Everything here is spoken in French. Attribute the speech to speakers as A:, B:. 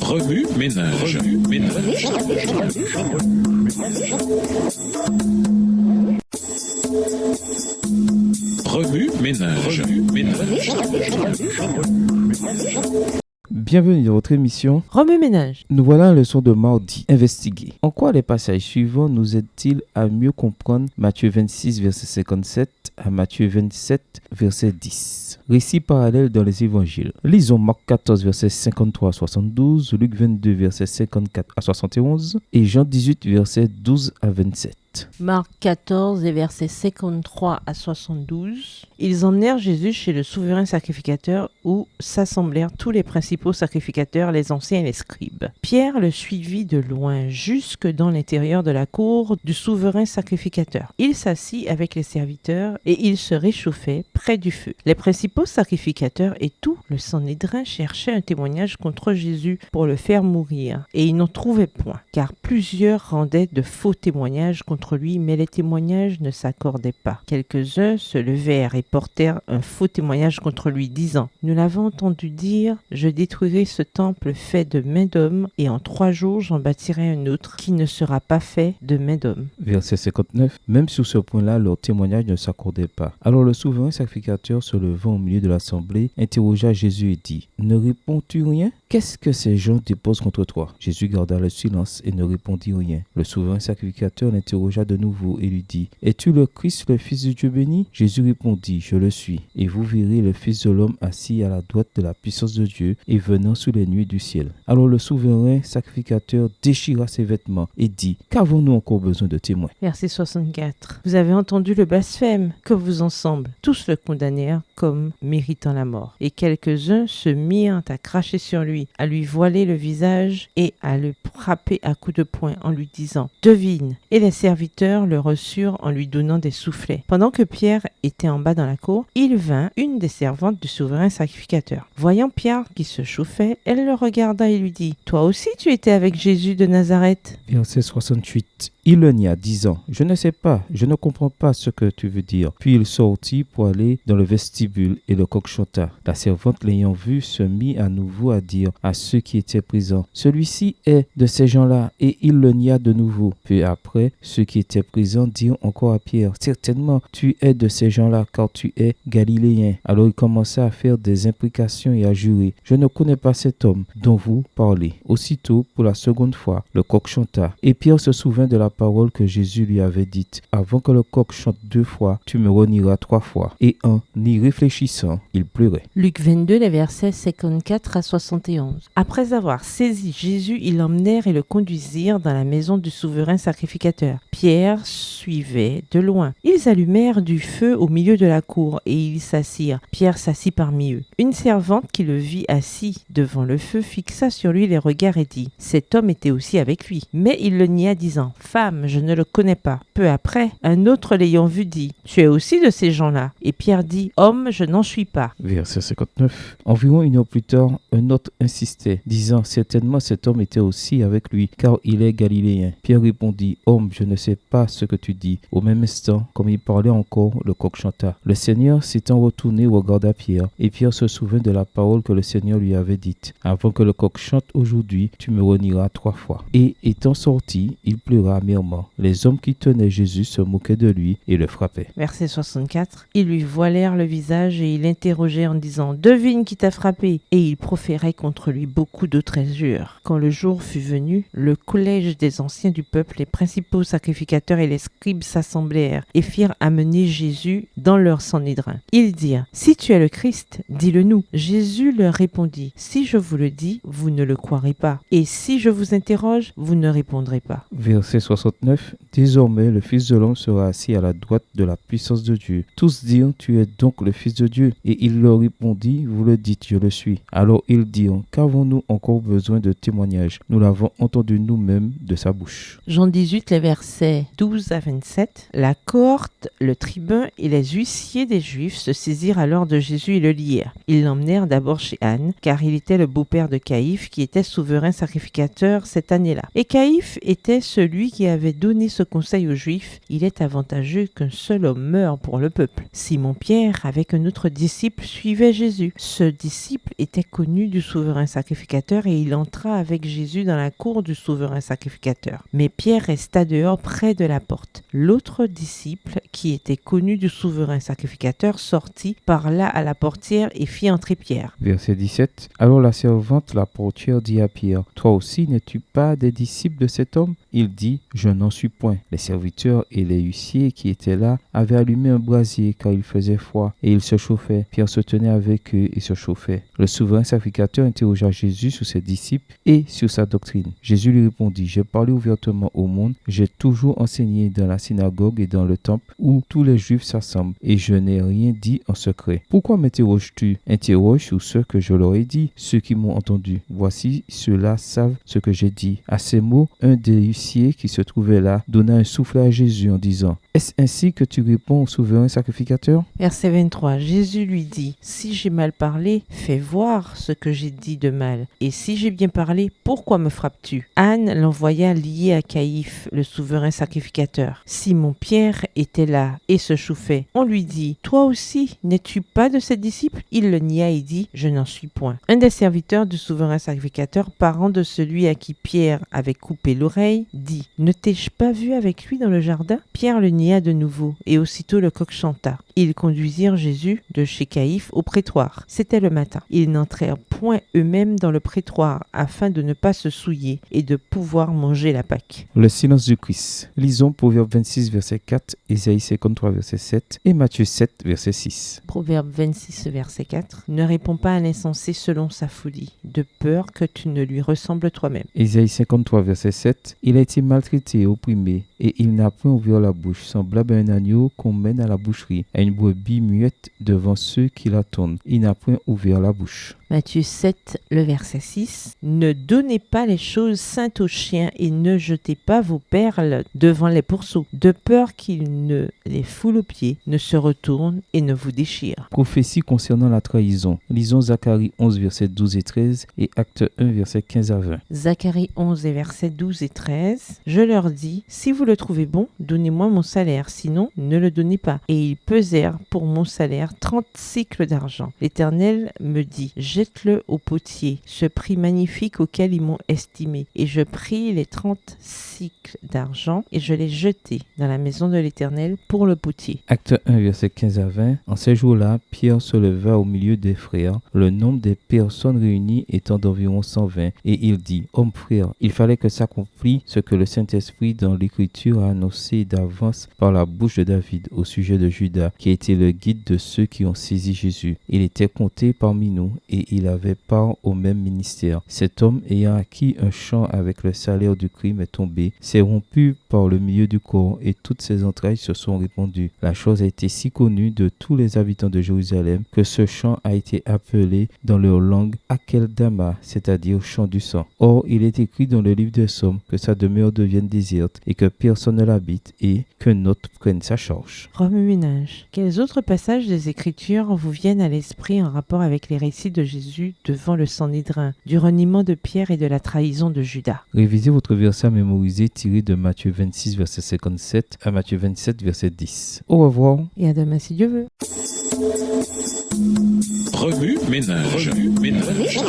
A: Remue ménage. Remue ménage.
B: Bienvenue dans votre émission
C: Remue ménage.
B: Nous voilà à la leçon de mardi. Investiguer. En quoi les passages suivants nous aident-ils à mieux comprendre Matthieu 26, verset 57 à Matthieu 27, verset 10? Récit parallèle dans les évangiles. Lisons Marc 14, verset 53 à 72, Luc 22, verset 54 à 71 et Jean 18, verset 12 à 27.
C: Marc 14 et versets 53 à 72. Ils emmenèrent Jésus chez le souverain sacrificateur où s'assemblèrent tous les principaux sacrificateurs, les anciens et les scribes. Pierre le suivit de loin jusque dans l'intérieur de la cour du souverain sacrificateur. Il s'assit avec les serviteurs et il se réchauffait près du feu. Les principaux sacrificateurs et tout le Sanhédrin cherchaient un témoignage contre Jésus pour le faire mourir et ils n'en trouvaient point, car plusieurs rendaient de faux témoignages contre lui, mais les témoignages ne s'accordaient pas. Quelques-uns se levèrent et portèrent un faux témoignage contre lui, disant « Nous l'avons entendu dire, je détruirai ce temple fait de main d'homme, et en 3 jours j'en bâtirai un autre qui ne sera pas fait de main d'homme. »
B: Verset 59. Même sur ce point-là, leur témoignage ne s'accordait pas. Alors le souverain sacrificateur, se levant au milieu de l'assemblée, interrogea Jésus et dit « Ne réponds-tu rien ? Qu'est-ce que ces gens déposent contre toi ?» Jésus garda le silence et ne répondit rien. Le souverain sacrificateur l'interrogea de nouveau et lui dit « Es-tu le Christ, le Fils de Dieu béni ?» Jésus répondit « Je le suis, et vous verrez le Fils de l'homme assis à la droite de la puissance de Dieu et venant sous les nuées du ciel. » Alors le souverain sacrificateur déchira ses vêtements et dit « Qu'avons-nous encore besoin de témoins ?»
C: Verset 64. Vous avez entendu le blasphème, que vous ensemble tous le condamnèrent comme méritant la mort. Et quelques-uns se mirent à cracher sur lui, à lui voiler le visage et à le frapper à coups de poing en lui disant « Devine !» Et les serviteurs le reçurent en lui donnant des soufflets. Pendant que Pierre était en bas dans la cour, il vint une des servantes du souverain sacrificateur. Voyant Pierre qui se chauffait, elle le regarda et lui dit « Toi aussi tu étais avec Jésus de Nazareth ?»
B: Verset 68. Il le nia, disant « Je ne sais pas, je ne comprends pas ce que tu veux dire. » Puis il sortit pour aller dans le vestibule et le coq chanta. La servante l'ayant vu se mit à nouveau à dire à ceux qui étaient présents « Celui-ci est de ces gens-là. » Et il le nia de nouveau. Puis après, ceux qui étaient présents dirent encore à Pierre « Certainement, tu es de ces gens-là, car tu es galiléen. » Alors il commença à faire des imprécations et à jurer « Je ne connais pas cet homme dont vous parlez. » Aussitôt, pour la seconde fois, le coq chanta. Et Pierre se souvint de la parole que Jésus lui avait dite « Avant que le coq chante 2 fois, tu me renieras 3 fois. » Et en y réfléchissant, il pleurait.
C: Luc 22, les versets 54 à 71. Après avoir saisi Jésus, ils l'emmenèrent et le conduisirent dans la maison du souverain sacrificateur. Pierre suivait de loin. Ils allumèrent du feu au milieu de la cour et ils s'assirent. Pierre s'assit parmi eux. Une servante qui le vit assis devant le feu fixa sur lui les regards et dit « Cet homme était aussi avec lui. » Mais il le nia disant « Femme, je ne le connais pas. » Peu après, un autre l'ayant vu dit « Tu es aussi de ces gens-là. » Et Pierre dit « Homme, je n'en suis pas. »
B: Verset 59. Environ 1 heure plus tard, un autre insistait, disant « Certainement cet homme était aussi avec lui, car il est galiléen. » Pierre répondit « Homme, je ne sais pas ce que tu dis. » Au même instant, comme il parlait encore, le coq chanta. Le Seigneur s'étant retourné regarda Pierre, et Pierre se souvint de la parole que le Seigneur lui avait dite « Avant que le coq chante aujourd'hui, tu me renieras 3 fois. » Et étant sorti, il pleura amèrement. Les hommes qui tenaient Jésus se moquaient de lui et le frappaient.
C: Verset 64. Ils lui voilèrent le visage et ils l'interrogeaient en disant « Devine qui t'a frappé !» Et ils proféraient contre lui beaucoup d'autres injures. Quand le jour fut venu, le collège des anciens du peuple, les principaux sacrificateurs et les scribes s'assemblèrent et firent amener Jésus dans leur Sanhédrin. Ils dirent « Si tu es le Christ, dis-le-nous. » Jésus leur répondit « Si je vous le dis, vous ne le croirez pas. Et si je vous interroge, vous ne répondrez pas. »
B: Verset 69. Désormais, le Fils de l'homme sera assis à la droite de la puissance de Dieu. Tous dirent, tu es donc le Fils de Dieu. Et il leur répondit, vous le dites, je le suis. Alors ils dirent, qu'avons-nous encore besoin de témoignages? Nous l'avons entendu nous-mêmes de sa bouche.
C: Jean 18, les versets versets 12 à 27, la cohorte, le tribun et les huissiers des Juifs se saisirent alors de Jésus et le lièrent. Ils l'emmenèrent d'abord chez Anne, car il était le beau-père de Caïphe, qui était souverain sacrificateur cette année-là. Et Caïphe était celui qui avait donné ce conseil aux Juifs: il est avantageux qu'un seul homme meure pour le peuple. Simon-Pierre, avec un autre disciple, suivait Jésus. Ce disciple était connu du souverain sacrificateur et il entra avec Jésus dans la cour du souverain sacrificateur. Mais Pierre resta dehors près de la porte. L'autre disciple, qui était connu du souverain sacrificateur, sortit, parla à la portière et fit entrer Pierre.
B: Verset 17. Alors la servante, la portière, dit à Pierre: Toi aussi n'es-tu pas des disciples de cet homme? Il dit: Je n'en suis point. Les serviteurs et les huissiers qui étaient là avaient allumé un brasier car il faisait froid et ils se chauffaient. Pierre se tenait avec eux et se chauffait. Le souverain sacrificateur interrogea Jésus sur ses disciples et sur sa doctrine. Jésus lui répondit: J'ai parlé ouvertement au monde, j'ai toujours enseigné dans la synagogue et dans le temple où tous les Juifs s'assemblent et je n'ai rien dit en secret. Pourquoi m'interroges-tu? Interroge sur ce que je leur ai dit, ceux qui m'ont entendu. Voici, ceux-là savent ce que j'ai dit. À ces mots, un des huissiers qui se trouvait là donna un soufflet à Jésus en disant: Est-ce ainsi que tu réponds au souverain sacrificateur?
C: Verset 23, Jésus lui dit: Si j'ai mal parlé, fais voir ce que j'ai dit de mal. Et si j'ai bien parlé, pourquoi me frappes-tu? Anne l'envoya lié à Caïphe, le souverain sacrificateur. Simon-Pierre était là et se chauffait. On lui dit: Toi aussi, n'es-tu pas de ses disciples? Il le nia et dit: Je n'en suis point. Un des serviteurs du souverain sacrificateur, parent de celui à qui Pierre avait coupé l'oreille, dit: Ne t'ai-je pas vu avec lui dans le jardin? Pierre le nia de nouveau, et aussitôt le coq chanta. Ils conduisirent Jésus de chez Caïphe au prétoire. C'était le matin. Ils n'entrèrent point eux-mêmes dans le prétoire, afin de ne pas se souiller et de pouvoir manger la Pâque.
B: Le silence du Christ. Lisons Proverbe 26, verset 4, Ésaïe 53, verset 7 et Matthieu 7, verset 6.
C: Proverbe 26, verset 4. Ne réponds pas à l'insensé selon sa folie, de peur que tu ne lui ressembles toi-même.
B: Ésaïe 53, verset 7. Il a été maltraité et opprimé, et il n'a point ouvert la bouche, semblable à un agneau qu'on mène à la boucherie, à une brebis muette devant ceux qui l'attendent. Il n'a point ouvert la bouche.
C: Matthieu 7, le verset 6. Ne donnez pas les choses saintes aux chiens et ne jetez pas vos perles devant les pourceaux, de peur qu'ils ne les foulent aux pieds, ne se retournent et ne vous déchirent.
B: Prophétie concernant la trahison. Lisons Zacharie 11, verset 12 et 13 et Acte 1, verset 15 à 20.
C: Zacharie 11 et versets 12 et 13. Je leur dis: Si vous le trouvez bon, donnez-moi mon salaire, sinon ne le donnez pas. Et ils pesèrent pour mon salaire 30 cycles d'argent. L'Éternel me dit: Jette-le au potier, ce prix magnifique auquel ils m'ont estimé. Et je pris les 30 cycles d'argent et je les jetai dans la maison de l'Éternel pour le potier.
B: Acte 1, verset 15 à 20. En ces jours-là, Pierre se leva au milieu des frères, le nombre des personnes réunies étant d'environ 120, et il dit: Hommes frères, il fallait que s'accomplisse ce que le Saint-Esprit dans l'Écriture a annoncé d'avance par la bouche de David au sujet de Judas, qui était le guide de ceux qui ont saisi Jésus. Il était compté parmi nous et il avait part au même ministère. Cet homme, ayant acquis un champ avec le salaire du crime, est tombé, s'est rompu par le milieu du corps et toutes ses entrailles se sont répandues. La chose a été si connue de tous les habitants de Jérusalem que ce champ a été appelé dans leur langue Akeldama, c'est-à-dire champ du sang. Or, il est écrit dans le livre des Psaumes que sa demeure devienne déserte et que personne ne l'habite et qu'un autre prenne sa charge.
C: Remue-ménage. Quels autres passages des Écritures vous viennent à l'esprit en rapport avec les récits de Jésus devant le Sanhédrin, du reniement de Pierre et de la trahison de Judas?
B: Révisez votre verset à mémoriser tiré de Matthieu 26, verset 57 à Matthieu 27, verset 10. Au revoir.
C: Et à demain si Dieu veut.
A: Remue ménage. Remue ménage.